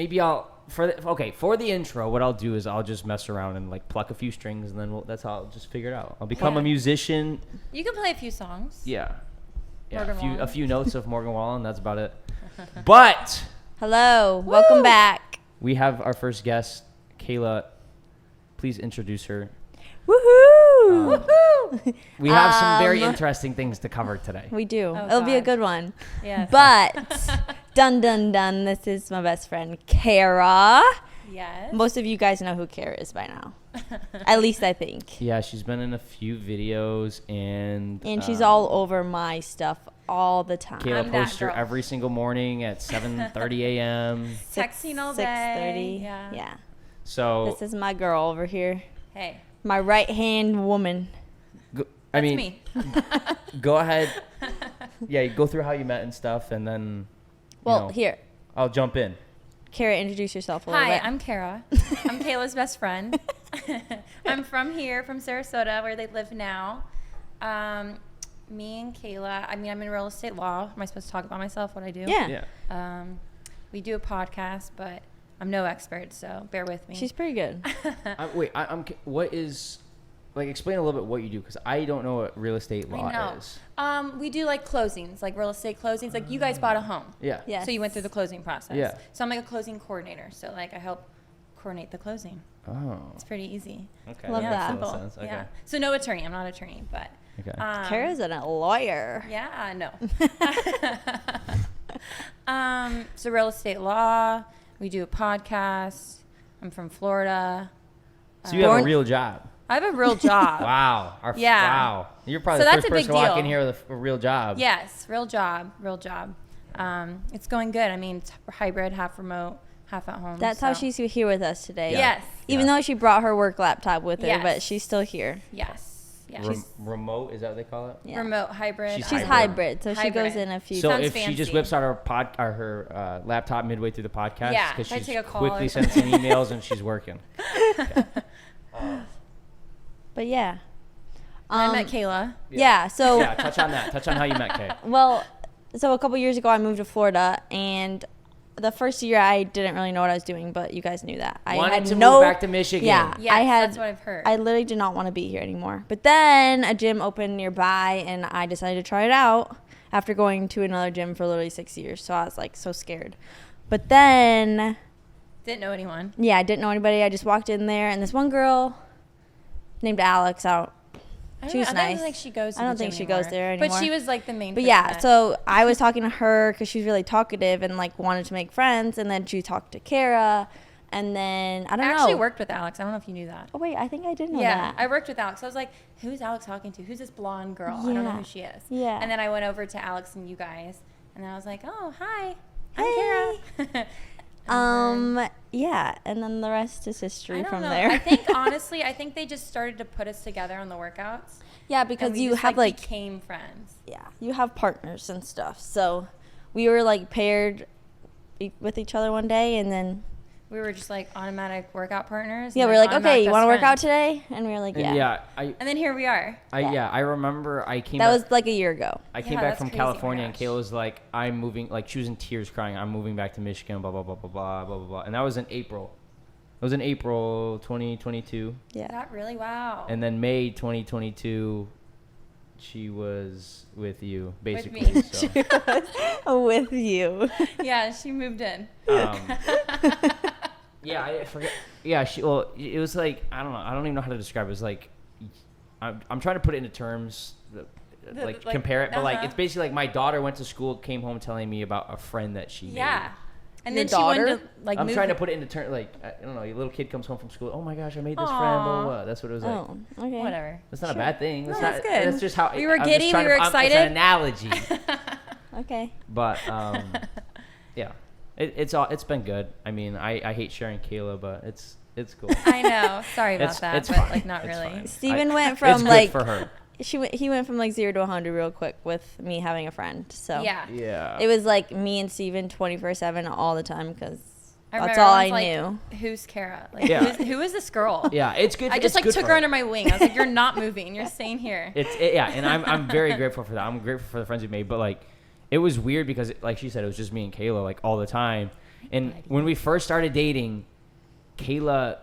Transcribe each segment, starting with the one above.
maybe for the intro, what I'll do is I'll just mess around and like pluck a few strings, and then that's how I'll just figure it out. I'll become a musician. You can play a few songs. Yeah, Morgan a few notes of Morgan Wallen. That's about it. But hello, welcome back. We have our first guest, Cayla. Please introduce her. Woohoo! Woohoo! We have some very interesting things to cover today. We do. Oh, It'll be a gosh. good one. Yes. But dun dun dun. This is my best friend, Kara. Yes. Most of you guys know who Kara is by now. At least I think. Yeah, she's been in a few videos, and she's all over my stuff all the time. Cayla I'm posts that her girl. every single morning at 7:30 a.m. Texting all day. 6:30. Yeah. Yeah. So This is my girl over here. Hey. My right hand woman. I mean, me. go ahead. Yeah, go through how you met and stuff, and then Here. I'll jump in. Kara, introduce yourself a little Hi, bit. I'm Kara. I'm Kayla's best friend. I'm from here, from Sarasota, where they live now. Me and Cayla, I'm in real estate law. Am I supposed to talk about myself, what I do? Yeah. We do a podcast, but I'm no expert, so bear with me. She's pretty good. What is, like, explain a little bit what you do, because I don't know what real estate law is. We do like closings, like real estate closings. Like you guys bought a home. Yeah. Yes. So you went through the closing process. Yeah. So I'm like a closing coordinator. So like I help coordinate the closing. Oh. It's pretty easy. Okay. Love that. Makes a little Simple. sense. Okay. Yeah. So no attorney. I'm not an attorney, but. Okay. Kara's a lawyer. Yeah, no. So real estate law. We do a podcast. I'm from Florida. So you have a Born- real job. I have a real job. Wow. Yeah. Wow. You're probably So the that's first a big person to walk in deal. here with a real job. Yes, real job. Real job. It's going good. I mean, it's hybrid, half remote, half at home. That's how she's here with us today. Yes. Even though she brought her work laptop with her, Yes. but she's still here. Yes. Yeah. Remote, is that what they call it? Yeah. Remote hybrid. She's She's hybrid, so she goes in a few. So Sounds if she just fancy. whips out her laptop midway through the podcast, Yeah, because if I she's take a call quickly or sending something. emails and she's working. But yeah. I met Cayla. Yeah, so Yeah, touch on that. Touch on how you met Kay. well, so a couple years ago I moved to Florida, and the first year I didn't really know what I was doing, but you guys knew that. I Wanted had to no move back to Michigan. Yeah, Yes, I that's what I've heard. I literally did not want to be here anymore. But then a gym opened nearby, and I decided to try it out after going to another gym for literally 6 years. So I was like so scared. But then, Didn't know anyone. yeah, I didn't know anybody. I just walked in there, and this one girl named Alex out. She was I nice. don't think she goes to I don't the think gym she goes anymore. there But anymore. she was like the main But person yeah, that- so I was talking to her because she was really talkative and like wanted to make friends, and then she talked to Kara, and then I don't I know. actually worked with Alex. I don't know if you knew that. Oh wait, I think I did know Yeah, that. I worked with Alex. I was like, who's Alex talking to? Who's this blonde girl? I don't know Yeah. who she is. Yeah. And then I went over to Alex and you guys, and then I was like, oh, hi. Hey. I'm Kara. Yeah, and then the rest is history I don't from know. there. I think, honestly, they just started to put us together on the workouts. yeah, And because we you just, have like became friends. yeah, you have partners and stuff. So we were like paired with each other one day, and then We were just like automatic workout partners. yeah, and we then were like, okay, automatic you best want to work out friends. today? And we were like, And yeah. And then here we are. I remember I came That back, was like a year ago. I came Yeah, back that's from crazy. Oh my California, and gosh. Kayla was like, I'm moving, like she was in tears crying, I'm moving back to Michigan, blah, blah, blah, blah, blah, blah, blah, blah. And that was in April. It was in April 2022. Yeah. That really, wow. And then May 2022, she was with you, basically. me. So, With you. Yeah, she moved in. yeah, I forget. Yeah, it was like, I don't know. I don't even know how to describe it. It was like, I'm trying to put it into terms, like compare it. But like, it's basically like my daughter went to school, came home telling me about a friend that she made. Yeah. And Your then she wanted daughter? to like I'm move. trying to put it into terms, like, I don't know, your little kid comes home from school, oh my gosh, I made this friend, blah, blah, blah. That's what it was like. Oh, okay. Whatever. That's not a bad thing. That's No, not, that's good. That's just how We were I'm just giddy, trying we were It's excited. an analogy, Okay. but yeah, it's been good. I mean, I hate sharing Kayla, but it's cool. I know. Sorry about that, It's but fine. like not It's really. fine. Steven went it's from good like for her. he went from like 0 to 100 real quick with me having a friend. So Yeah. Yeah. it was like me and Steven 24/7 all the time because that's remember all I everyone's knew. like, who's Kara? Like, Yeah. who is this girl? Yeah, it's good. I it's just like good took for her under my wing. I was like, you're not moving. You're staying here. Yeah, and I'm very grateful for that. I'm grateful for the friends we made, but like, it was weird because, like she said, it was just me and Kayla like all the time, And when we first started dating, Cayla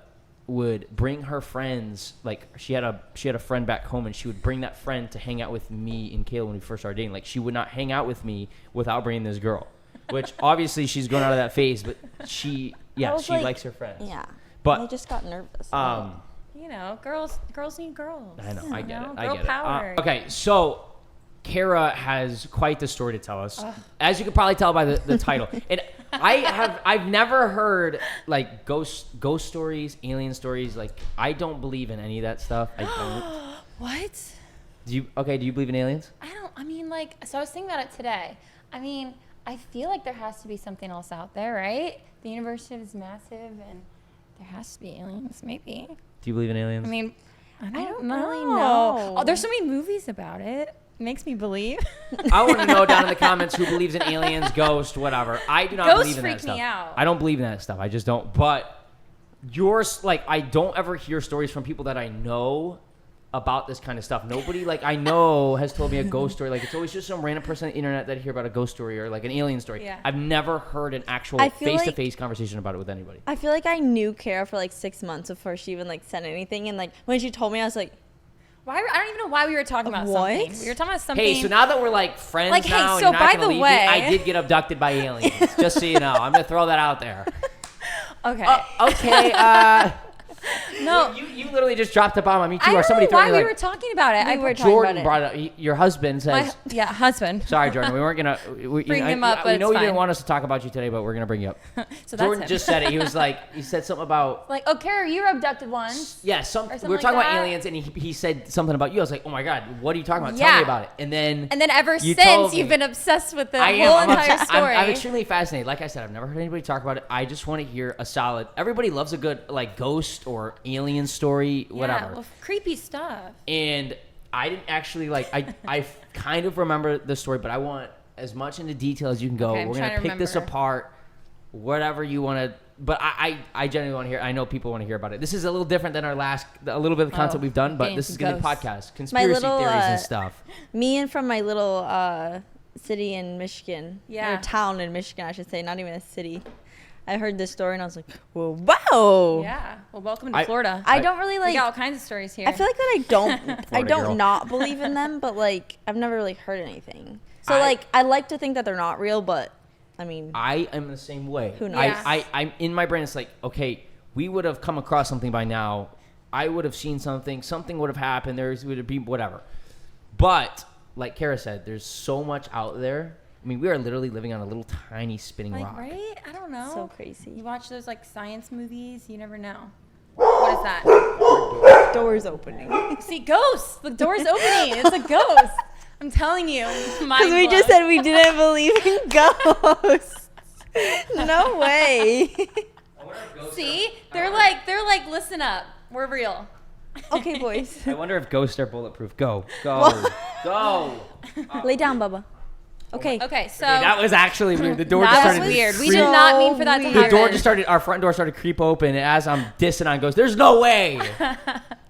would bring her friends. Like she had a friend back home, and she would bring that friend to hang out with me and Cayla when we first started dating. Like she would not hang out with me without bringing this girl, which obviously she's going out of that phase, but she likes her friends. Yeah. But I just got nervous. You know, girls need girls. I know. I get it. Girl power. Okay, so Kara has quite the story to tell us, as you could probably tell by the title. And I've never heard like ghost stories, alien stories. Like I don't believe in any of that stuff. I don't. What? Do you believe in aliens? I mean, like, so I was thinking about it today. I mean, I feel like there has to be something else out there, right? The universe is massive, and there has to be aliens, maybe. Do you believe in aliens? I mean, I don't really know. know. Oh, there's so many movies about it. Makes me believe. I want to know down in the comments who believes in aliens, ghosts, whatever. I do not believe in that stuff. Ghosts freak me out. I don't believe in that stuff. I just don't. But yours, like, I don't ever hear stories from people that I know about this kind of stuff. Nobody, like, I know has told me a ghost story. Like, it's always just some random person on the internet that I hear about a ghost story or, like, an alien story. Yeah. I've never heard an actual face-to-face conversation about it with anybody. I feel like I knew Kara for, like, 6 months before she even, like, said anything. And, like, when she told me, I was like... I don't even know why we were talking about something. We were talking about something. Hey, so now that we're like friends like, now, hey, so and you're not by gonna the leave way, me, I did get abducted by aliens. Just so you know, I'm gonna throw that out there. Okay. Okay. No, you literally just dropped a bomb on me too. I or don't somebody know why we like, were talking about it. Jordan brought it up. Your husband says. Husband. Sorry, Jordan. We weren't gonna bring him up. But we know it's you didn't fine. want us to talk about you today, but we're gonna bring you up. So that's Jordan him. just said it. He was like, he said something about. Like, oh, Kara, you were abducted once. Yeah, we were talking about aliens, and he said something about you. I was like, oh my god, what are you talking about? Yeah. Tell me about it. And then Ever since, you've been obsessed with the whole entire story. I'm extremely fascinated. Like I said, I've never heard anybody talk about it. I just want to hear a solid. Everybody loves a good like ghost or alien story, whatever. Yeah, well, creepy stuff. And I didn't actually like. I kind of remember the story, but I want as much into detail as you can go. Okay, we're gonna pick this apart, whatever you want to. But I genuinely want to hear. I know people want to hear about it. This is a little different than a little bit of the content we've done, but this is gonna be podcast, conspiracy theories and stuff. Me and from my little city in Michigan, or town in Michigan, I should say, not even a city. I heard this story and I was like, well, wow. Yeah. Well, welcome to Florida. I don't really like. We got all kinds of stories here. I feel like that I don't not believe in them, but like I've never really heard anything. So I like to think that they're not real, but I mean, I am the same way. Who knows? I'm in my brain. It's like, okay, we would have come across something by now. I would have seen something. Something would have happened. There would be whatever. But like Kara said, there's so much out there. I mean, we are literally living on a little tiny spinning rock. Right? I don't know. So crazy. You watch those like science movies, you never know. What is that? Doors opening. See, ghosts. The door's opening. It's a ghost. I'm telling you. Because we just said we didn't believe in ghosts. No way. See? They're like, listen up. We're real. Okay, boys. I wonder if ghosts are bulletproof. Go. Go. Lay down, Bubba. Okay. Okay, so that was actually weird. The door just that started was weird. We creep- did not mean for that to happen. The door just started. Our front door started to creep open, and as I'm dissing on ghosts, there's no way.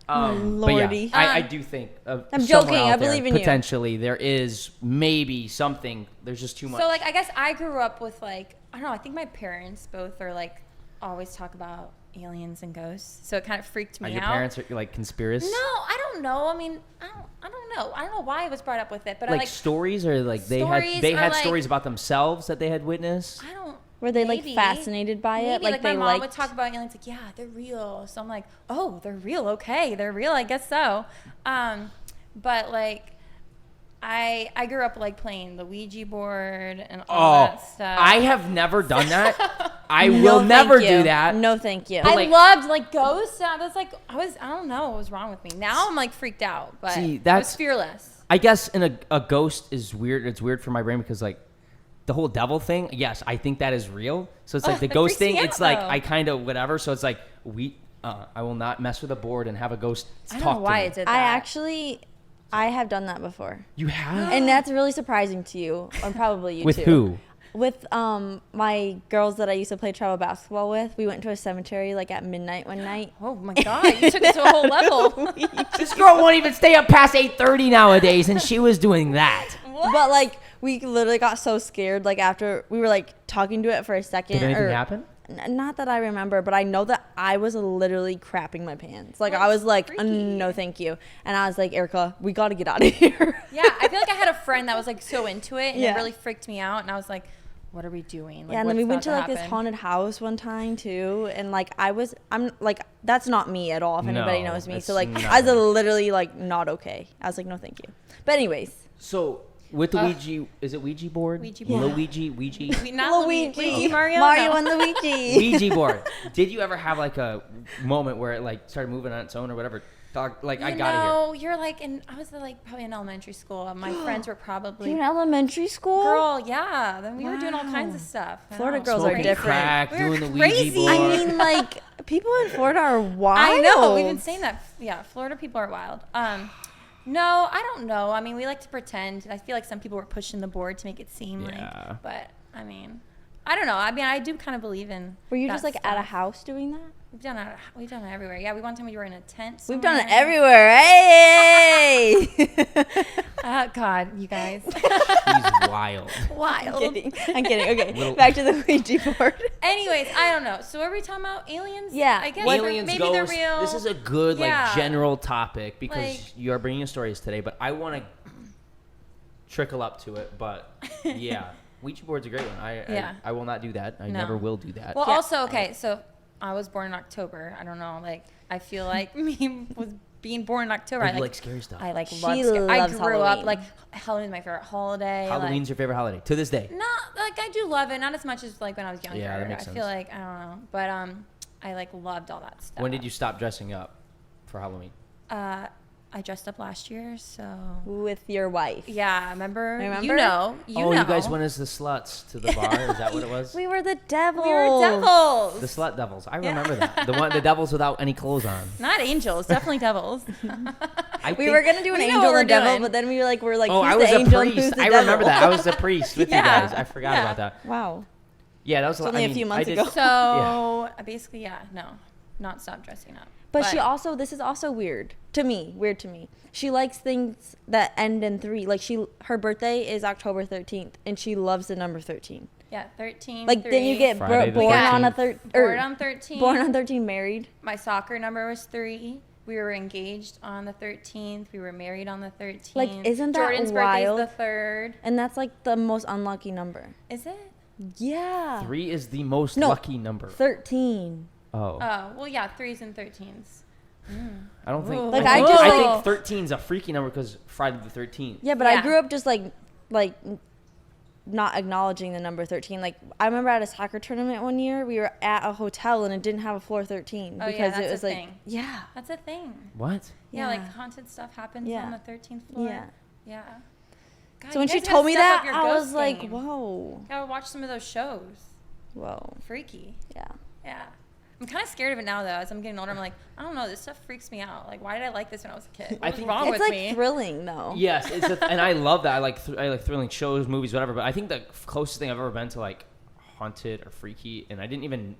Lordy. But yeah, I do think. I'm joking. I believe in you. Potentially, there is maybe something. There's just too much. So like, I guess I grew up with like, I don't know. I think my parents both are like, always talk about aliens and ghosts. So it kind of freaked me out. Your parents are like conspiracists? No, I don't know. I mean, I don't know. I don't know why I was brought up with it, but like I like stories or like they had stories about themselves that they had witnessed. I don't. Were they like fascinated by it? Like my mom would talk about aliens, like, yeah, they're real. So I'm like, oh, they're real. Okay, they're real. I guess so. But like, I grew up like playing the Ouija board and all that stuff. I have never done that. I will never do that. No, thank you. I loved like ghosts. That's like I don't know what was wrong with me. Now I'm like freaked out, but I was fearless. I guess a ghost is weird. It's weird for my brain because like the whole devil thing. Yes, I think that is real. So it's like the ghost thing. It's like I kind of whatever. So it's like I will not mess with a board and have a ghost talk to me. I don't know why I did that. I have done that before. You have? And that's really surprising to you, and probably you too. With who? With my girls that I used to play travel basketball with. We went to a cemetery like at midnight one night. Oh my God, you took it to a whole level. This girl won't even stay up past 8:30 nowadays, and she was doing that. What? But like we literally got so scared. Like after we were like talking to it for a second. Did anything happen? Not that I remember, but I know that I was literally crapping my pants. Like, That's I was like, freaky. no, thank you. And I was like, Erica, we got to get out of here. Yeah, I feel like I had a friend that was like so into it, and it really freaked me out. And I was like, what are we doing? Like, yeah, and then we went to like this happen? haunted house one time too. And like, I'm like, that's not me at all if anybody knows me. So like, I was literally like, not okay. I was like, no, thank you. But anyways. So. With the Ouija, is it Ouija board? Ouija board. Ouija. Not Luigi. Mario and the Ouija. Ouija board. Did you ever have like a moment where it like started moving on its own or whatever? Like, I got No, you're like I was like probably in elementary school. My friends were probably. You're in elementary school? Girl, yeah. Then we were doing all kinds of stuff. Florida girls Smoking are different. crack, We're doing the Ouija crazy. board. I mean, like, people in Florida are wild. I know. We've been saying that. Yeah, Florida people are wild. No, I don't know. I mean, we like to pretend. I feel like some people were pushing the board to make it seem like. But I mean, I don't know. I mean, I do kind of believe in. Were you just like stuff. at a house doing that? We've done it everywhere. Yeah, one time we were in a tent. We've done it everywhere. Hey! God, you guys. He's wild. Wild. I'm kidding. Okay, back to the Ouija board. Anyways, I don't know. So, what are we talking about? Aliens? Yeah. I guess Aliens, maybe ghosts. they're real. This is a good like general topic because Like- you are bringing stories today, but I want to trickle up to it. But yeah, Ouija board's a great one. I will not do that. I never will do that. Well, also, okay, so I was born in October. I don't know. Like, I feel like me was being born in October. I I like scary stuff. I like She love scary. I loves grew up Halloween. like Halloween's my favorite holiday. Halloween's your favorite holiday to this day. Not like I do love it, not as much as like when I was younger. Yeah, that makes I sense. feel like I don't know, but I like loved all that stuff. When did you stop dressing up for Halloween? I dressed up last year, so With your wife. yeah. Remember? Remember? You know. You guys went as the sluts to the bar. Is that what it was? We were the devils. We were devils. The slut devils. I remember that. The devils without any clothes on. Not angels, definitely devils. We were gonna do an We know angel what we're and devil, doing. but then we were like, Oh, who's I was the a angel and who's priest. the I devil? remember that. I was the priest with you Yeah. guys. I forgot about that. Wow. Yeah, that was It's only a few months ago. So basically, not stop dressing up. But she also, this is also weird to me. She likes things that end in 3. Like her birthday is October 13th, and she loves the number 13. Yeah, 13. Like, then you get Friday the born on a 13th. born on 13. Born on 13, married. My soccer number was 3. We were engaged on the 13th. We were married on the 13th. Like, isn't that Jordan's wild? birthday's the 3rd. And that's like the most unlucky number. Is it? Yeah. 3 is the most No. lucky number. 13. Oh. Oh, well, yeah, 3s and 13s. I don't think. Ooh. Like, I, I think just, I like- think 13 is a freaky number because Friday the 13th. Yeah, but I Yeah. grew up just like not acknowledging the number 13. Like, I remember at a soccer tournament one year, we were at a hotel and it didn't have a floor 13 Oh, yeah, because that's it was a like, thing. yeah. That's a thing. What? Yeah, like Yeah. haunted stuff happens Yeah. on the 13th floor. Yeah. Yeah. God, So when you she guys told gotta me step that, up your I ghost was like, game. whoa. Gotta watch some of those shows. Whoa. Freaky. Yeah. Yeah. I'm kind of scared of it now, though. As I'm getting older, I'm like, I don't know. This stuff freaks me out. Like, why did I like this when I was a kid? What was wrong It's with like me? thrilling, though. Yes, and I love that. I like thrilling shows, movies, whatever. But I think the closest thing I've ever been to like haunted or freaky, and I didn't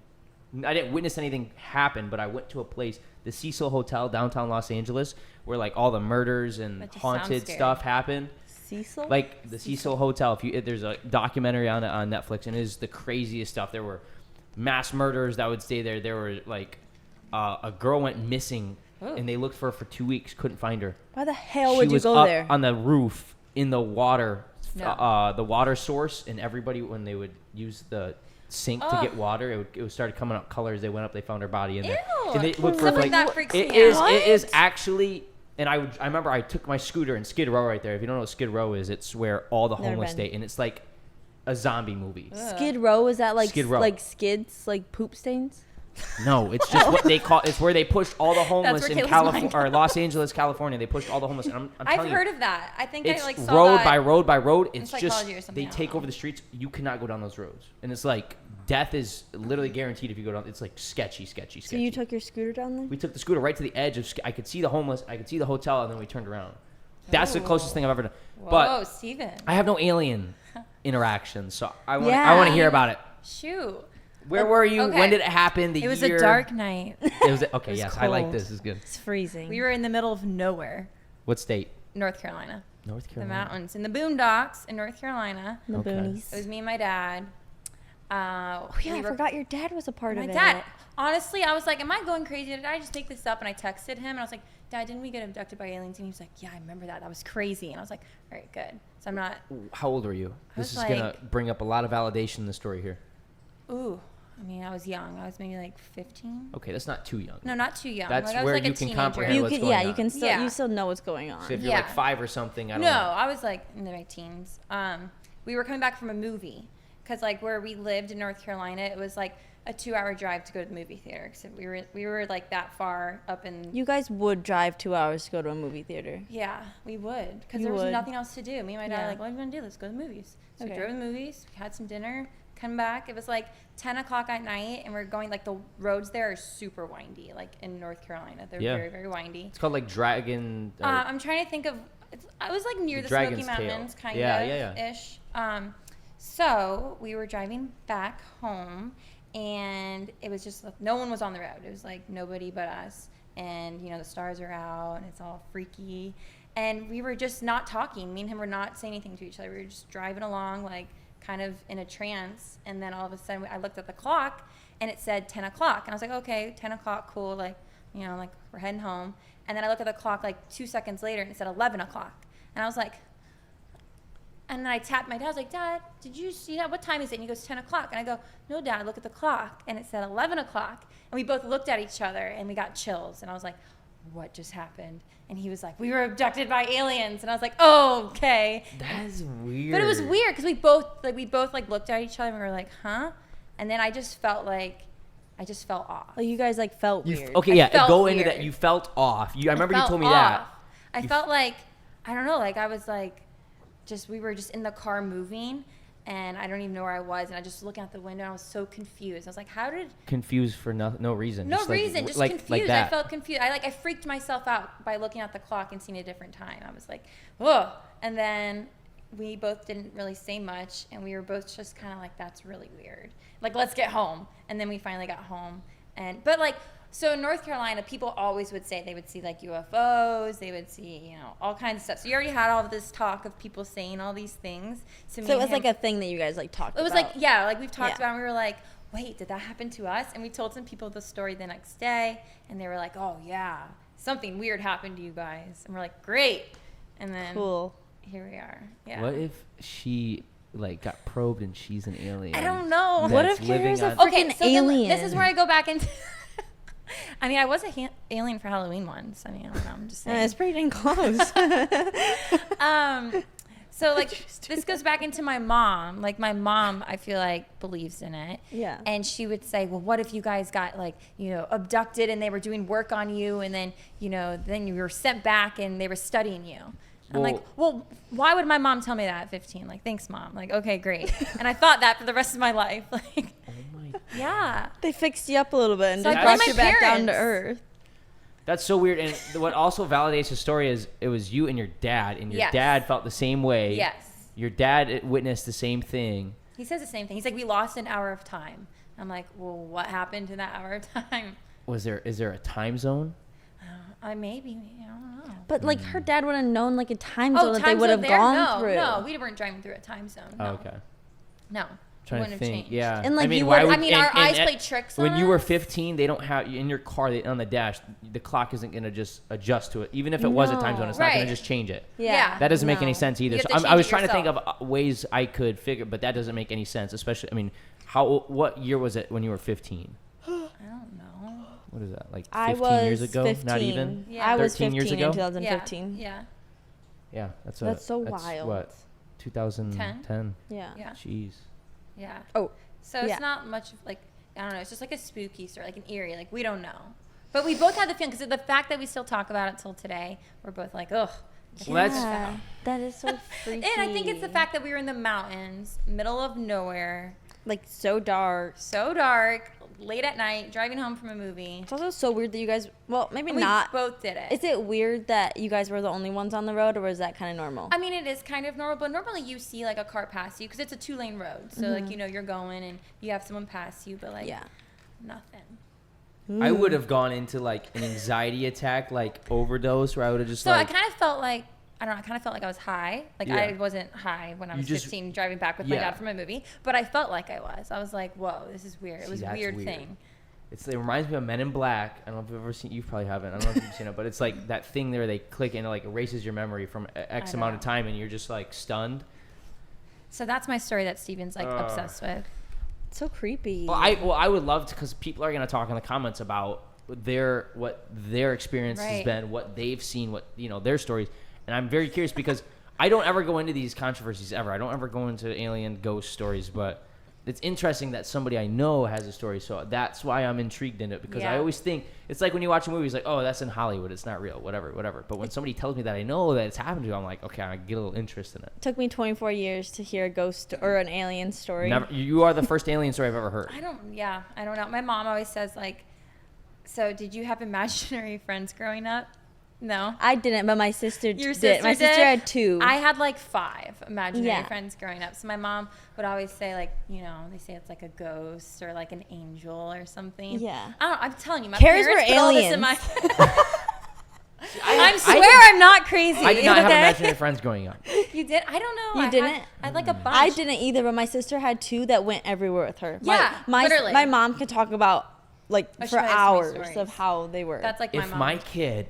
witness anything happen, but I went to a place, the Cecil Hotel, downtown Los Angeles, where like all the murders and That just sounds haunted scary. stuff happened. Cecil? Like the Cecil Hotel. There's a documentary on it on Netflix, and it is the craziest stuff. There were mass murderers that would stay there. There were like a girl went missing, and they looked for her for 2 weeks, couldn't find her. Why the hell She would you was go up there? on the roof in the water, No. the water source, and everybody when they would use the sink to get water, it would started coming up colors. They went up, they found her body in there. Ew. And they looked for Stuff like that freaks it me is out. it is actually. And I remember I took my scooter in Skid Row right there. If you don't know what Skid Row is, it's where all the Never homeless been. stay, and it's like a zombie movie. Skid Row, is that like Skid Row. like skids, like poop stains? No, it's just what they call. It's where they pushed all the homeless where in Cayla's California mind or Los Angeles, California. They pushed all the homeless. And I'm I've telling heard you, of that. I think it's I like saw road that. by road by road. It's just psychology or something, they I don't take know. over the streets. You cannot go down those roads, and it's like death is literally guaranteed if you go down. It's like sketchy. So you took your scooter down there? We took the scooter right to the edge of. I could see the homeless. I could see the hotel, and then we turned around. That's the closest thing I've ever done. Whoa, But Steven. I have no alien interactions, so I want to hear about it. Shoot. Where were you? Okay. When did it happen? The It was year? a dark night. It was okay. was Yes, I like cold. this. This is good. It's freezing. We were in the middle of nowhere, What state? North Carolina. North Carolina. The mountains. In the boondocks in North Carolina. The boonies. It was me and my dad. I forgot your dad was a part of it. My dad. Honestly, I was like, am I going crazy? Did I just make this up? And I texted him, and I was like, Dad, didn't we get abducted by aliens? And he was like, yeah, I remember that. That was crazy. And I was like, all right, good. So I'm not. How old were you? This is like, going to bring up a lot of validation in the story here. Ooh. I mean, I was young. I was maybe like 15. Okay, that's not too young. No, not too young. That's like, I was where like you a can teenager. comprehend what's going on. You can still you still know what's going on. So if you're like 5 or something, I don't know. know. No, I was like in my teens. We were coming back from a movie because like where we lived in North Carolina, it was like a 2-hour drive to go to the movie theater. So we were like that far up in. You guys would drive 2 hours to go to a movie theater. Yeah, we would because there was nothing else to do. Me and my dad were like, what are we gonna do? Let's go to the movies. So we drove to the movies. We had some dinner. Come back. It was like 10 o'clock at night, and we're going like the roads there are super windy, like in North Carolina. They're very, very windy. It's called like Dragon. I'm trying to think of. I was like near the Smoky Mountains, kind of ish. So we were driving back home, and it was just no one was on the road. It was like nobody but us, and the stars are out, and it's all freaky, and we were just not talking. Me and him were not saying anything to each other. We were just driving along, like kind of in a trance, and then all of a sudden I looked at the clock, and it said 10 o'clock, and I was like, okay, 10 o'clock, cool, like like we're heading home. And then I looked at the clock like 2 seconds later, and it said 11 o'clock, and I was like. And then I tapped my dad. I was like, Dad, did you see that? What time is it? And he goes, 10 o'clock. And I go, no, Dad, look at the clock. And it said 11 o'clock. And we both looked at each other, and we got chills. And I was like, what just happened? And he was like, we were abducted by aliens. And I was like, oh, okay. That's weird. But it was weird because we both looked at each other, and we were like, huh? And then I just felt off. Like you guys like felt weird. Okay, go into that. You felt off. I remember you told me that. I felt like, I don't know, like I was like, we were just in the car moving, and I don't even know where I was, and I just looking out the window, and I was so confused. I was like, how did... Confused for no reason. No reason, just confused. Like I felt confused. I freaked myself out by looking at the clock and seeing a different time. I was like, whoa. And then we both didn't really say much, and we were both just kind of like, that's really weird. Like, let's get home. And then we finally got home. But like... So in North Carolina, people always would say they would see like UFOs, they would see, all kinds of stuff. So you already had all of this talk of people saying all these things. So it was like a thing that you guys like talked about. It was like, yeah, like we've talked about, and we were like, wait, did that happen to us? And we told some people the story the next day, and they were like, oh yeah, something weird happened to you guys. And we're like, great. And then here we are. Yeah. What if she like got probed and she's an alien? I don't know. What if Kara's a freaking alien? This is where I go back into... I mean, I was an alien for Halloween once. I mean, I don't know, I'm just saying. It's pretty dang close. So, like, this goes back into my mom. Like, my mom, I feel like, believes in it. Yeah. And she would say, well, what if you guys got, like, abducted and they were doing work on you, and then, then you were sent back and they were studying you. I'm like, well, why would my mom tell me that at 15? Like, thanks, Mom. Like, okay, great. And I thought that for the rest of my life. Like, yeah. They fixed you up a little bit and so just brought you back down to earth. That's so weird. And what also validates the story is it was you and your dad, and your dad felt the same way. Yes. Your dad witnessed the same thing. He says the same thing. He's like, we lost an hour of time. I'm like, well, what happened in that hour of time? Is there a time zone? Maybe. I don't know. But like her dad would have known like a time zone that they would have gone through. No, we weren't driving through a time zone. No. Oh, okay. No. Trying to think. Yeah. And like our eyes play tricks on us. When you were 15, they don't have in your car on the dash. The clock isn't gonna just adjust to it. Even if it was a time zone, it's not gonna just change it. Yeah. That doesn't make any sense either. So I was trying to think of ways I could figure, but that doesn't make any sense. Especially, I mean, what year was it when you were 15? I don't know. What is that? Like 15 years ago? 15. Not even. Yeah. I was 15 years ago? in 2015. Yeah. Yeah. That's so wild. What? 2010. Yeah. Jeez. Yeah. Oh. So it's not much of like, I don't know, it's just like a spooky story, like an eerie, like we don't know. But we both had the feeling, because the fact that we still talk about it till today, we're both like, ugh. Well, that is so freaky. And I think it's the fact that we were in the mountains, middle of nowhere. Like so dark. Late at night, driving home from a movie. It's also so weird that you guys, well, maybe we not. both did it. Is it weird that you guys were the only ones on the road, or was that kind of normal? I mean, it is kind of normal, but normally you see like a car pass you because it's a 2-lane road. So like, you're going and you have someone pass you, but like nothing. I would have gone into like an anxiety attack, like overdose, where I would have just I kind of felt like I don't know, I kind of felt like I was high. Like, Yeah. I wasn't high when I was 15 driving back with my dad from a movie, but I felt like I was. I was like, whoa, this is weird. It was a weird thing. It reminds me of Men in Black. I don't know if you've ever seen. You probably haven't. I don't know if you've seen it, but it's like that thing there. They click and it like erases your memory from X amount of time, and you're just like stunned. So that's my story that Steven's like obsessed with. It's so creepy. Well, I would love to, because people are gonna talk in the comments about what their experience has been, what they've seen, what their stories, and I'm very curious because I don't ever go into these controversies ever. I don't ever go into alien ghost stories, but it's interesting that somebody I know has a story, so that's why I'm intrigued in it, because I always think it's like when you watch a movie, it's like, oh, that's in Hollywood, it's not real, whatever. But when somebody tells me that I know that it's happened to, I'm like, okay, I get a little interest in it. It took me 24 years to hear a ghost or an alien story. Never, you are the first alien story I've ever heard. I don't know. My mom always says, like, so did you have imaginary friends growing up? No. I didn't, but my sister Your did. sister My sister had 2. I had like 5 imaginary friends growing up. So my mom would always say, like, they say it's like a ghost or like an angel or something. Yeah. I don't know. I'm telling you, my Carers parents were put all this in aliens. my I swear I'm not crazy. I did not have imaginary friends growing up. You did? I don't know. You didn't? I had like a bunch. I didn't either, but my sister had 2 that went everywhere with her. Yeah, literally. My mom could talk about like Oh, for hours of how they were. That's like my If mom. my kid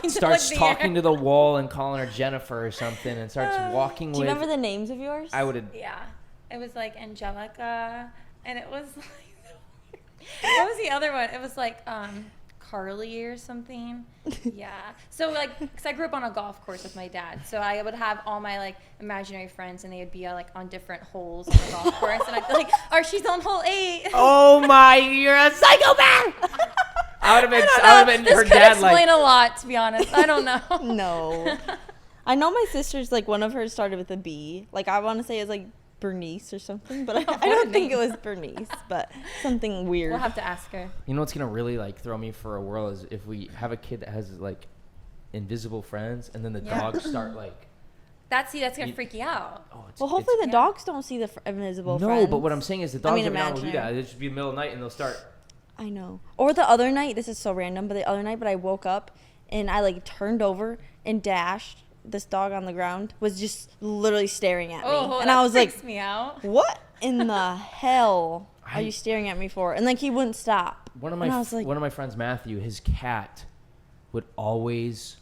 starts talking to the wall and calling her Jennifer or something and starts walking with... Do you remember the names of yours? I would have... Yeah. It was like Angelica, and it was like... What was the other one? It was like Carly or something. Yeah. So like, because I grew up on a golf course with my dad, so I would have all my like imaginary friends, and they would be like on different holes on the golf course, and I'd be like, "Oh, she's on hole 8." Oh my! You're a psychopath. I would have been This her could dad explain like... a lot, to be honest. I don't know. No. I know my sister's like one of hers started with a B. Like I want to say it's like Bernice or something, but I don't think it was Bernice, but something weird. We'll have to ask her. You know what's gonna really like throw me for a whirl is if we have a kid that has like invisible friends, and then the dogs start like... That's gonna freak you out. Oh, Well, hopefully the dogs don't see the invisible friends. No, but what I'm saying is the dogs every now and then will do that. imaginary. It'll just be the middle of the night and they'll start... I know. Or the other night, this is so random, but the other night, I woke up and I like turned over and dashed. This dog on the ground was just literally staring at me. And I was like, freaks me out. what in the hell are you staring at me for? And like he wouldn't stop. One of my friends, Matthew, his cat would always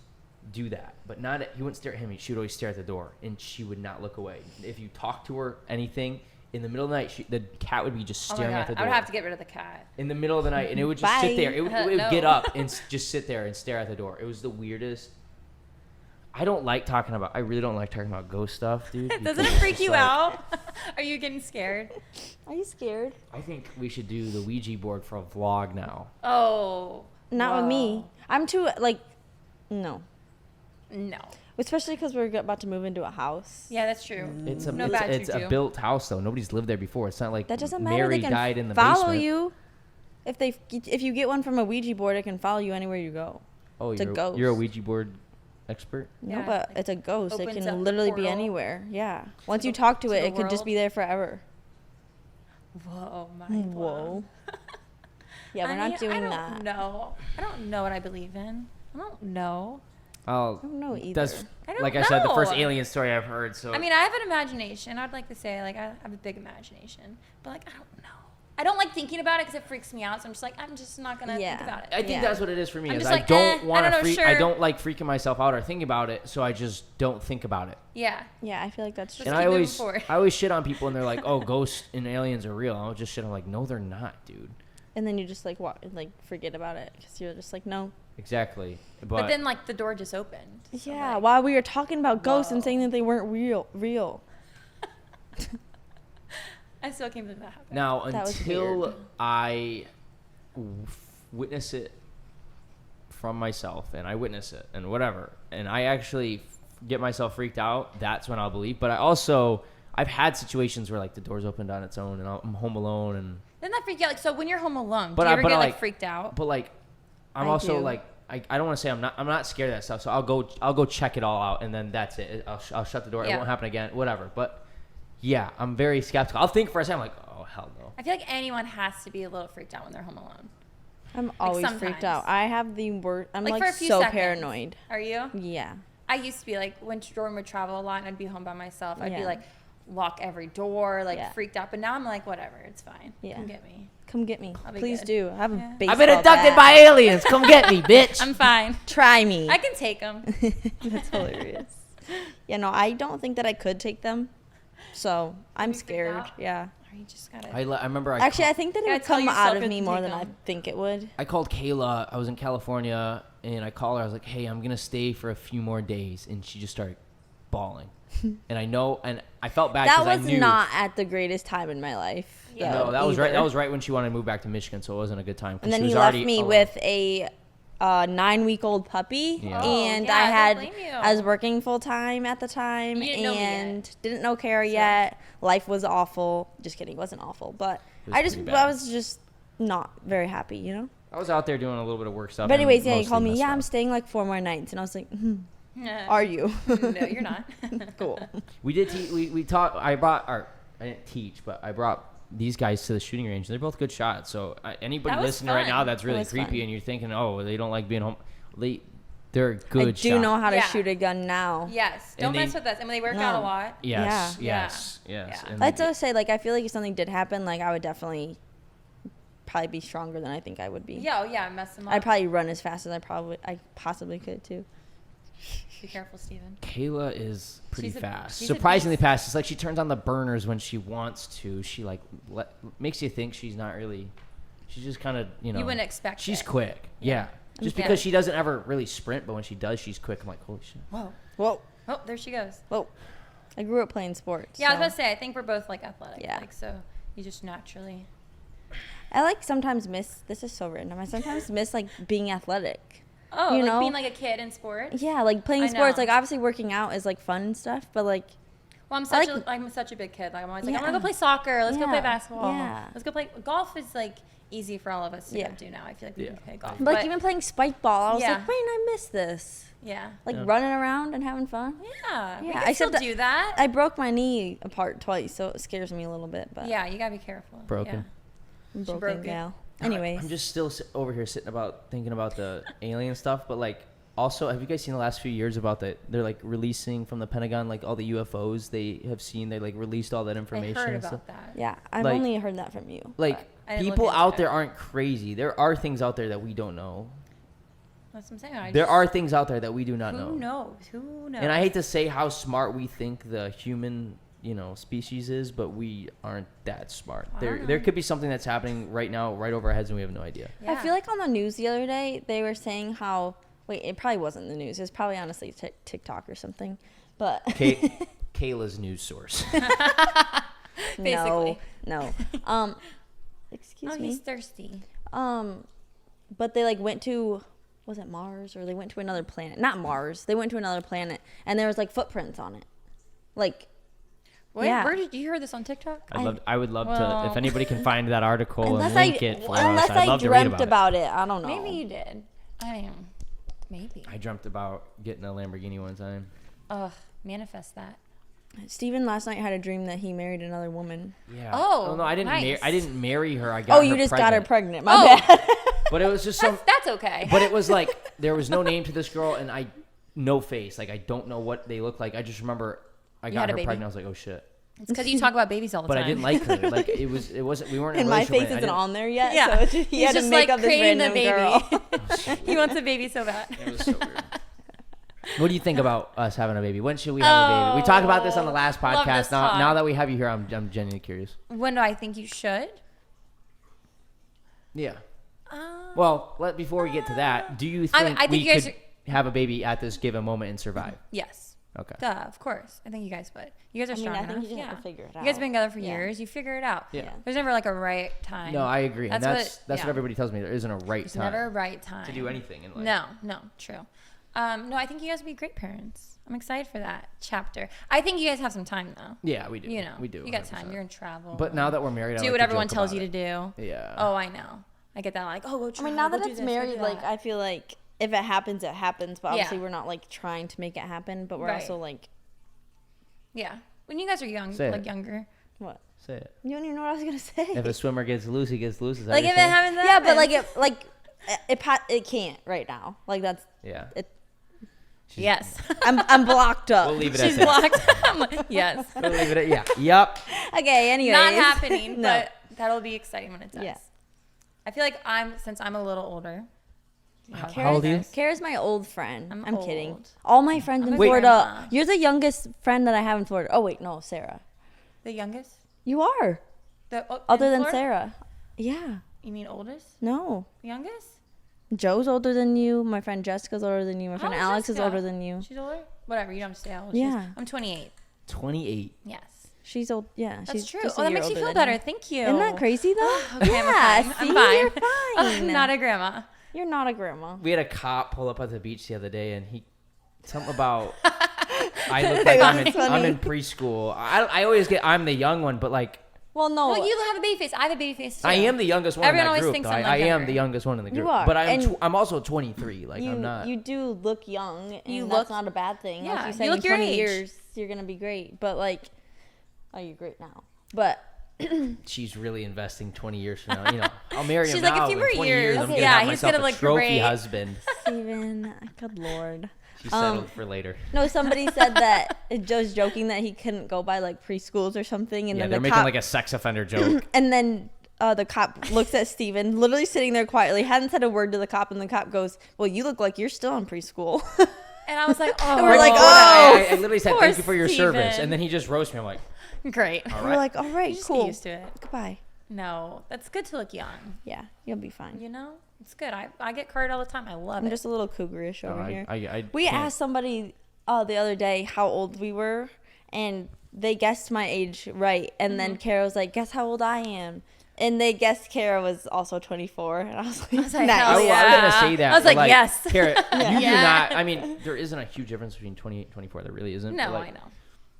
do that, but he wouldn't stare at him. She would always stare at the door, and she would not look away. If you talk to her anything in the middle of the night, the cat would be just staring at the door. I would have to get rid of the cat in the middle of the night, and it would just sit there. It would get up and just sit there and stare at the door. It was the weirdest. I really don't like talking about ghost stuff, dude. Doesn't it freak you out? Are you getting scared? Are you scared? I think we should do the Ouija board for a vlog now. Oh. Not with me. I'm too, like, no. No. Especially because we're about to move into a house. Yeah, that's true. It's a No bad it's a juju. built house though. Nobody's lived there before. It's not like That doesn't matter. Mary They can died in the follow basement. you. If you get one from a Ouija board, it can follow you anywhere you go. Oh, It's a ghost. You're a Ouija board expert? No, Yeah, but like it's a ghost. It opens up can the literally be portal. anywhere. Yeah. Once you talk to to it, the it could just world. be there forever. Whoa, my Whoa. Yeah, we're not doing that. No. I don't know what I believe in. I don't know. I don't know either. That's I don't like I said, the first know. alien story I've heard. So I mean, I have an imagination. I'd like to say, like, I have a big imagination. But, like, I don't know. I don't like thinking about it because it freaks me out. So I'm just like, I'm just not going to think about it. I think that's what it is for me. I'm Is just I like, don't want I to don't know, freak. sure. I don't like freaking myself out or thinking about it, so I just don't think about it. Yeah. Yeah, I feel like that's true. Just And keep moving forward. I always shit on people, and they're like, "Oh, ghosts and aliens are real." I'll just shit. I'm like, "No, they're not, dude." And then you just like forget about it because you're just like, no. Exactly. But then, like, the door just opened. So Yeah, like, while we were talking about ghosts and whoa. saying that they weren't real. I still can't believe that happened. Now, That was until weird. I witness it from myself, and I witness it, and whatever, and I actually get myself freaked out, that's when I'll believe. But I've had situations where, like, the door's opened on its own, and I'm home alone, and... Doesn't that freak you out? Like, so when you're home alone, But do you ever but get, I, like, freaked out? But, like, I'm I also, do. like... I don't want to say I'm not scared of that stuff, so I'll go check it all out, and then that's it. I'll shut the door. It Yeah. won't happen again, whatever. But, yeah, I'm very skeptical. I'll think for a second, I'm like, oh, hell no. I feel like anyone has to be a little freaked out when they're home alone. I'm always sometimes. freaked out. I have the worst. I'm Like, like for a few so seconds. paranoid. Are you? Yeah. I used to be like, when Jordan would travel a lot and I'd be home by myself, I'd be Yeah. like, lock every door, like Yeah. freaked out. But now I'm like, whatever, it's fine. Yeah. Come get me. Come get me. I'll be Please good. do. I have a Yeah. baseball I've been abducted bat. by aliens. Come get me, bitch. I'm fine. Try me. I can take them. That's hilarious. Yeah, no, I don't think that I could take them. So I'm You freaked scared. out? Yeah. Or you just gotta. I remember. Actually, I think that it Yeah, would tell come yourself out of to me more take than I them. think it would. I called Kayla. I was in California, and I called her. I was like, "Hey, I'm gonna stay for a few more days," and she just started bawling. And I felt bad That because I was knew. not at the greatest time in my life. Yeah. No, though, that was right. either. That was right when she wanted to move back to Michigan, so it wasn't a good time. 'cause And then she he was left already me alone. with a 9-week-old puppy, Yeah. and Oh, yeah, I don't had blame you. I was working full time at the time, You didn't know me yet. and didn't know Kara yet. Life was awful. Just kidding, it wasn't awful, but It was pretty bad. I was just not very happy, you know. I was out there doing a little bit of work stuff. But and anyways, yeah, he mostly called me. messed Yeah, up. I'm staying like 4 more nights, and I was like, Yeah. "Are you?" No, you're not. Cool. We did. We taught. I didn't teach, but I brought these guys to the shooting range. They're both good shots. So anybody That was listening right fun. now that's That really was creepy, fun. and you're thinking, oh, they don't like being home. They're good. I do know how to Yeah. shoot a gun now. Yes. And Don't they- mess with us. And they work No. out a lot. Yes. Yeah. Yes. Yes. Yeah. And I'd also say, like, I feel like if something did happen, like, I would definitely probably be stronger than I think I would be. Yeah, oh yeah, mess them up. I'd probably run as fast as I possibly could too. Be careful, Steven. Kayla is pretty She's a- fast. she's a Surprisingly beast. fast. It's like she turns on the burners when she wants to. She like makes you think she's not really. She's just kind of You wouldn't expect She's it. quick. Yeah. Just Yeah. because she doesn't ever really sprint, but when she does, she's quick. I'm like, holy shit. Whoa. Whoa, Oh, there she goes. whoa! I grew up playing sports. Yeah, I was so about to say, I think we're both like athletic. Yeah. Like, so you just naturally. I like sometimes miss. This is so random. I sometimes miss like being athletic. Oh, You like know? being like a kid in sports? Yeah, like playing I sports. know. Like obviously working out is like fun and stuff, but like Well, like- I'm such a big kid. Like I'm always like, I Yeah. want to go play soccer. Let's go play Yeah. basketball. Yeah. Let's go play golf. Is like easy for all of us to Yeah. go do now. I feel like we Yeah. can play golf. like even playing spike ball, I was Yeah. like, man, I miss this. yeah, Like Yeah. running around and having fun. yeah, we Yeah, can except still that- do that. I broke my knee apart twice, so it scares me a little bit. But Yeah, you gotta be careful. Broken. I'm She broken broke it. gal. Anyways, I'm just still over here thinking about the alien stuff, but like also, have you guys seen the last few years about that? They're like releasing from the Pentagon like all the UFOs they have seen. They like released all that I information heard and stuff. about that. yeah, I've like- only heard that from you. Like I didn't look people into out it. there aren't crazy. There are things out there that we don't know. That's what I'm saying. There are things out there that we do not know. Who knows? Who knows? And I hate to say how smart we think the human, species is, but we aren't that smart. I There don't there know. could be something that's happening right now, right over our heads, and we have no idea. I feel like on the news the other day they were saying how it probably wasn't the news. It was probably honestly TikTok or something. But Kayla's news source. Basically. no. Excuse Oh, me. he's thirsty. But they like went to, was it Mars, or they went to another planet? Not Mars. They went to another planet, and there was like footprints on it. Like, yeah. Where did you hear this on TikTok? I would love to, Well- if anybody can find that article unless and link it for us. unless I'd I love to read dreamt about it. about it. I don't know. Maybe you did. I mean, maybe. I dreamt about getting a Lamborghini one time. Ugh, manifest that. Steven last night had a dream that he married another woman. Yeah. Oh, no, I didn't. nice. I didn't marry her. I got. Oh, you her just pregnant. got her pregnant. My Oh. bad. But it was just some. That's okay. But it was like there was no name to this girl, and no face. Like I don't know what they look like. I just remember I got had a her baby? pregnant. I was like, oh shit. It's because you talk about babies all the But time. I didn't like her. Like it wasn't. We weren't. In And a my relationship face right- I isn't didn't- on there yet. Yeah. So he He's had to just make like up this creating the random baby. girl. He wants a baby so bad. It was so weird. What do you think about us having a baby? When should we have a baby? We talked about this on the last love podcast. this Now talk. that we have you here, I'm genuinely curious. When do I think you should? Yeah. Well, before we get to that, do you I think think we you guys could have a baby at this given moment and survive? Yes. Okay. Duh, of course. I think you guys would. You guys are I mean, strong I think enough. you just yeah. have to figure it You guys have out. been together for Yeah. years. You figure it out. Yeah. There's never like a right time. No, I agree. And that's yeah. what everybody tells me. There isn't a right There's time never a right time to do anything in life. No, true. No, I think you guys would be great parents. I'm excited for that chapter. I think you guys have some time though. Yeah, we do. You know, we do. You got 100%. time. You're in travel. But now that we're married, I do like what to everyone joke tells you about to it. do. Yeah. Oh, I know. I get that. Like, oh, go I travel. mean, now that go do it's this, go do married, like that. I feel like if it happens, it happens. But Yeah. obviously, we're not like trying to make it happen. But we're Right. also like, Yeah. When you guys are young, Say like it. younger. Say it. you don't even know what I was gonna say. If a swimmer gets loose, he gets loose. Is that Like what if you're it saying? happens, yeah, but like it can't right now. Like that's Yeah. it. Yes. I'm blocked up. We'll leave it She's at that. blocked. Yes. We'll leave it at Yep. Okay, anyways. Not happening, No. but that'll be exciting when it does. Yeah. I feel like since I'm a little older. How old are you? Kara's my old friend. I'm kidding. old. All my friends I'm in a Florida. grandma. You're the youngest friend that I have in Florida. Oh wait, no, Sarah. The youngest? You are. Other in than Florida? Sarah. Yeah. You mean oldest? No. Youngest? Joe's older than you. My friend Jessica's older than you. My friend How Alex is Jessica? older than you. She's older? Whatever, you don't have to say how old Yeah. she is. I'm 28. 28. Yes. She's old. Yeah, That's she's true. just a Oh, that year makes me older feel than better. you. Thank you. Isn't that crazy though? Okay, Yeah, I'm see, fine. you're fine. I'm not a grandma. You're not a grandma. We had a cop pull up at the beach the other day, and something about I look like I'm in preschool. I always get I'm the young one, but like Well, no. Well, you have a baby face. I have a baby face too. I am the youngest one Everyone in that always group. thinks though. I'm, I like, am younger. the youngest one in the You group, are, but and I'm also 23. Like you, I'm not. you do look young, and You that's look- not a bad thing. Yeah, like you you said, look in your 20 age. years, you're gonna be great. But like, oh, you're great now. But She's really investing 20 years from now. You know, I'll marry him She's like, now. a few in more 20 years. I'm Okay. gonna Yeah, have he's myself gonna a look trophy great. husband. Steven, good lord. She's settled for later. No, somebody said that Joe's joking that he couldn't go by like preschools or something, and Yeah, then they're the making cop, like a sex offender joke. and then the cop looks at Steven, literally sitting there quietly, hadn't said a word to the cop, and the cop goes, "Well, you look like you're still in preschool." And I was like, oh. And we're like, I literally said Poor thank you for your service, Steven. and then he just roasts me. I'm like, Great. all We're right. like, all right, Just cool. get used to it. Goodbye. No, that's good to look young. Yeah, you'll be fine. You know, it's good. I get carded all the time. I love I'm it. just a little cougarish over here. We can't- asked somebody the other day how old we were, and they guessed my age right. And then Kara was like, "Guess how old I am?" And they guessed Kara was also 24. And I was like, like, nice. hell I was gonna say that. I was but, like, yes. Kara, you do Yeah. not. I mean, there isn't a huge difference between 28 and 24. There really isn't. No, but, like, I know.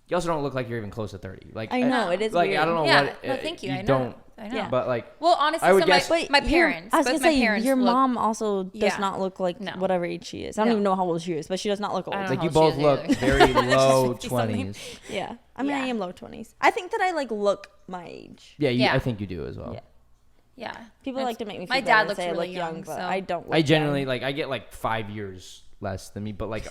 You also don't look like you're even close to 30. Like I know, it is Like weird. I don't know Yeah, what. no, thank you. I know. Don't. I know. Yeah. But like, Well, honestly, I would so guess- my parents. I was both gonna my say parents your look- mom also does Yeah. not look like No. whatever age she is. I don't No. even know how old she is, but she does not look old. I don't like know you how both she is look either. very She's low 50-something. 20s. Yeah, I mean, I Yeah. am low 20s. I think that I like look my age. Yeah, Yeah. I think you do as well. Yeah. Yeah. People like to make me feel My better dad and looks say I really look young, but so- I don't. Look I generally young. like I get like 5 years less than me, but like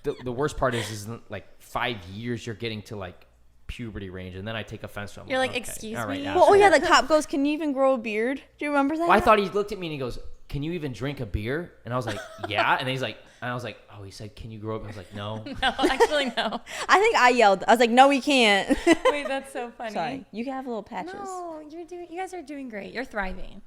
the worst part is like 5 years you're getting to like puberty range, and then I take offense to him. You're like, okay, excuse all right, me? yeah, Well, oh sure. yeah, the cop goes, "Can you even grow a beard?" Do you remember that? Well, I thought he looked at me and he goes, "Can you even drink a beer?" And I was like, "Yeah." And he's like, and I was like, "Oh," he said, "Can you grow up?" I was like, "No." No, actually, no. I think I yelled. I was like, "No, we can't." Wait, that's so funny. Sorry, you can have little patches. No, you guys are doing great. You're thriving.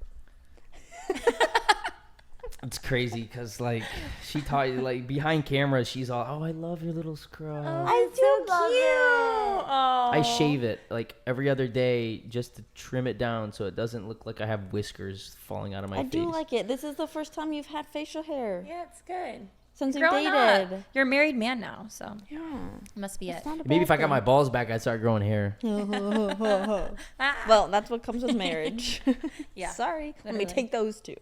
It's crazy because like she taught you like behind camera, she's all, "Oh, I love your little scrub." I do love it. Oh. I shave it like every other day just to trim it down so it doesn't look like I have whiskers falling out of my I face. do like it. This is the first time you've had facial hair Yeah, it's good. since we Growing dated. up. You're a married man now, so Yeah, must be it. it's not a Maybe bad if I got my thing. balls back, I'd start growing hair. Ah. Well, that's what comes with marriage. Yeah, Sorry, let me literally. take those two.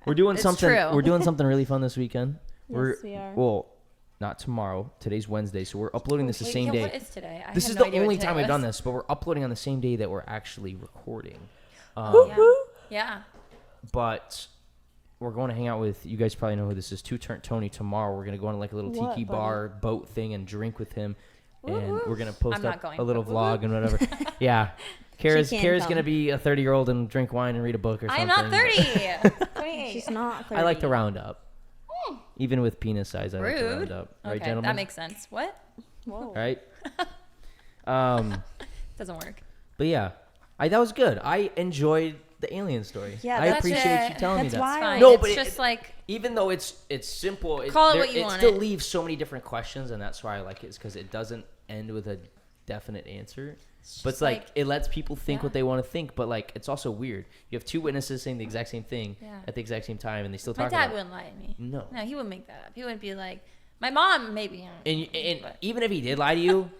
We're doing It's something. true. We're doing something really fun this weekend. Yes, we are. Well, not tomorrow. Today's Wednesday, so we're uploading this the Wait, same yeah, day. What is today? I This have is no the idea what only today time we've done was. this, but we're uploading on the same day that we're actually recording. Yeah. Yeah. But we're going to hang out with, you guys probably know who this is, Tony tomorrow. We're going to go on like a little What, tiki buddy? bar boat thing and drink with him. And Woo-hoo. we're going to post I'm not up going, a little but vlog and whatever. Yeah. Kara's can going come. to be a 30-year-old and drink wine and read a book or something. I'm not 30. 28. She's not 30. I like to round up. Even with penis size, I like to round Rude. up. Right, Okay, gentlemen? that makes sense. What? Whoa. All right. Doesn't work. But yeah, that was good. I enjoyed the alien story. Yeah, I that's appreciate it. you telling That's me that. why- It's fine. No, it's but just like even though it's simple, Call it what you it want still it. leaves so many different questions, and that's why I like it, is because it doesn't end with a definite answer. But it's like it lets people think yeah. what they want to think, but like it's also weird. You have two witnesses saying the exact same thing Yeah. at the exact same time, and they still my talk dad about it. wouldn't lie to me. No. No, he wouldn't make that up. He wouldn't be like, my mom maybe. And But- even if he did lie to you,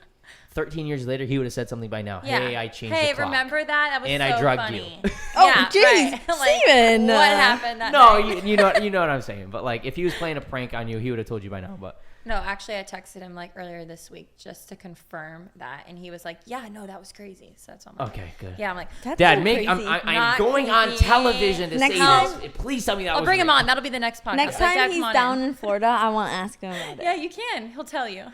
13 years later, he would have said something by now. Yeah. Hey, I changed Hey, the clock. remember that? That was And so I drugged funny. you. Oh, Yeah, jeez, right. Like, Steven. what happened that No, night? you know what I'm saying. But like, if he was playing a prank on you, he would have told you by now. But No, actually, I texted him like earlier this week just to confirm that, and he was like, "Yeah, no, that was crazy." So that's all. Okay, good. Yeah, I'm like, Dad, so I'm going on television to Next say time- this. Please tell me that. I'll bring him on. That'll be the next podcast. Next Like, time Dad, he's come on down in Florida, I want to ask him about it. Yeah, you can. He'll tell you.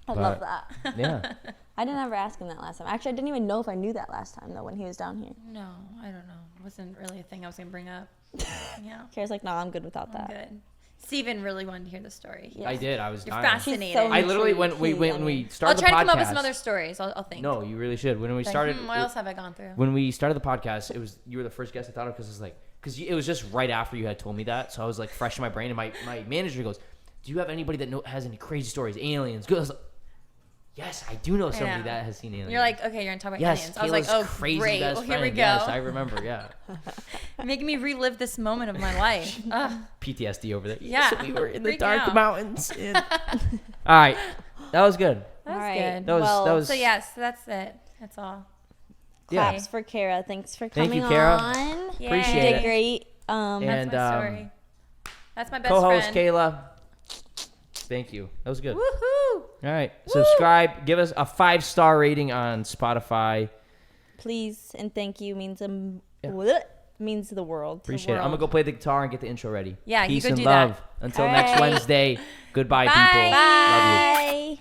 I love that. Yeah. I didn't ever ask him that last time. Actually, I didn't even know if I knew that last time, though, when he was down here. No, I don't know. It wasn't really a thing I was gonna bring up. Yeah, Kara's like, no, I'm good without that. good. Steven really wanted to hear the story. Yeah. I did. I was You're dying. fascinated. So I literally when we started the podcast. I'll try to come up with some other stories. I'll think. No, you really should. When we Like, started, what else have I gone through? when we started the podcast, you were the first guest I thought of because it was just right after you had told me that, so I was like fresh in my brain, and my manager goes, "Do you have anybody that has any crazy stories, aliens?" Good. I was like, yes, I do know somebody that has seen aliens. You're like, okay, you're gonna talk about yes, aliens. I was like, Kayla's oh, crazy great. best Well, here we friend. go. Yes, I remember. Yeah. Making me relive this moment of my life. Ugh. PTSD over there. Yeah. Yes, we were in the Freaking dark out. mountains. All right, that was good. That was All right. good. That was. So yes, that's it. That's all. Yeah. Claps for Kara. Thanks for Thank coming you, Kara. on. Yay. Appreciate You it. did great. And, That's my story. That's my best Co-host friend. Cayla. Thank you. That was good. Woohoo! All right. Subscribe. Give us a 5-star rating on Spotify. Please and thank you means Yeah. means the world. Appreciate it. I'm going to go play the guitar and get the intro ready. Yeah, you Peace go and do that. love. Until All next right. Wednesday. Goodbye, Bye. people. Love you. Bye.